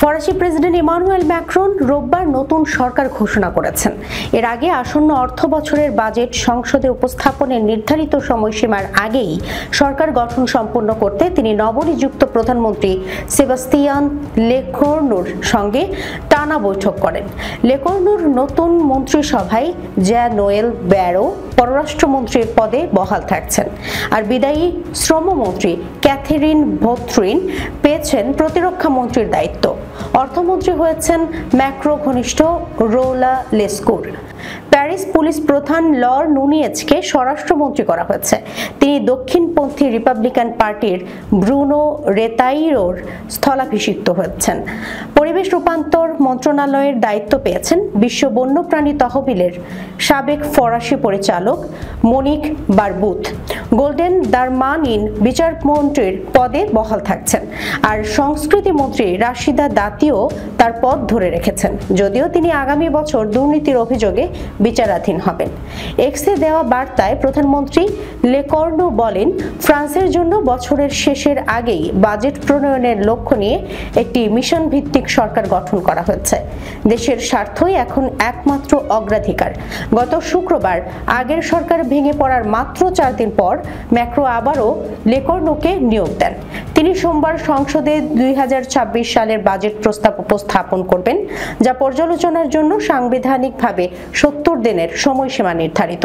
ফরাসি president Emmanuel Macron রোববার নতুন সরকার ঘোষণা করেছেন। এর আগে আসন্ন অর্থ বছরের বাজেট সংসদে উপস্থাপনের নির্ধারিত সময়সীমার আগেই সরকার গঠন সম্পন্ন করতে তিনি নবনিযুক্ত প্রধানমন্ত্রী সেবাস্তিয়ান লেকর্নুর সঙ্গে টানা বৈঠক করেন। লেকর্নুর নতুন মন্ত্রিসভায় জ্যঁ-নোয়েল ব্যারো পররাষ্ট্রমন্ত্রীর পদে বহাল থাকছেন, আর বিদায়ী শ্রমমন্ত্রী ক্যাথেরিন ভোথ্রিন পেয়েছেন প্রতিরক্ষা মন্ত্রীর দায়িত্ব। অর্থমন্ত্রী হয়েছেন ম্যাক্রো ঘনিষ্ঠ রৌলা লেস্কুর। প্যারিস পুলিশ প্রধান লর নুনিয়েজকে স্বরাষ্ট্রমন্ত্রী করা হয়েছে। তিনি দক্ষিণপন্থী রিপাবলিকান পার্টির ব্রুনো রেতাইরোর স্থলাভিষিক্ত হয়েছেন। পরিবেশ রূপান্তর মন্ত্রণালয়ের দায়িত্ব পেয়েছেন বিশ্ব বন্যপ্রাণী তহবিলের সাবেক ফরাসি পরিচালক মনিক বারবুথ। গোল্ডেন দারমানিন বিচারমন্ত্রীর পদে বহাল থাকছেন, আর সংস্কৃতি মন্ত্রী রাশিদা দাতিও তার পদ ধরে রেখেছেন, যদিও তিনি আগামী বছর দুর্নীতির অভিযোগে বিচারাধীন হবেন। এক্সে দেওয়া বার্তায় প্রধানমন্ত্রী লেকর্নু বলেন, ফ্রান্সের জন্য বছরের শেষের আগেই বাজেট প্রণয়নের লক্ষ্য নিয়ে একটি মিশন ভিত্তিক সরকার গঠন করা হয়েছে। দেশের স্বার্থই এখন একমাত্র অগ্রাধিকার। গত শুক্রবার আগের সরকার ভেঙে পড়ার মাত্র 4 দিন পর ম্যাক্রো আবারও লেকর্নুকে নিয়োগ দেন। তিনি সোমবার সংসদে 2026 সালের বাজেট প্রস্তাব উপস্থাপন করবেন, যা পর্যালোচনার জন্য সাংবিধানিকভাবে 70 দিনের সময়সীমা নির্ধারিত।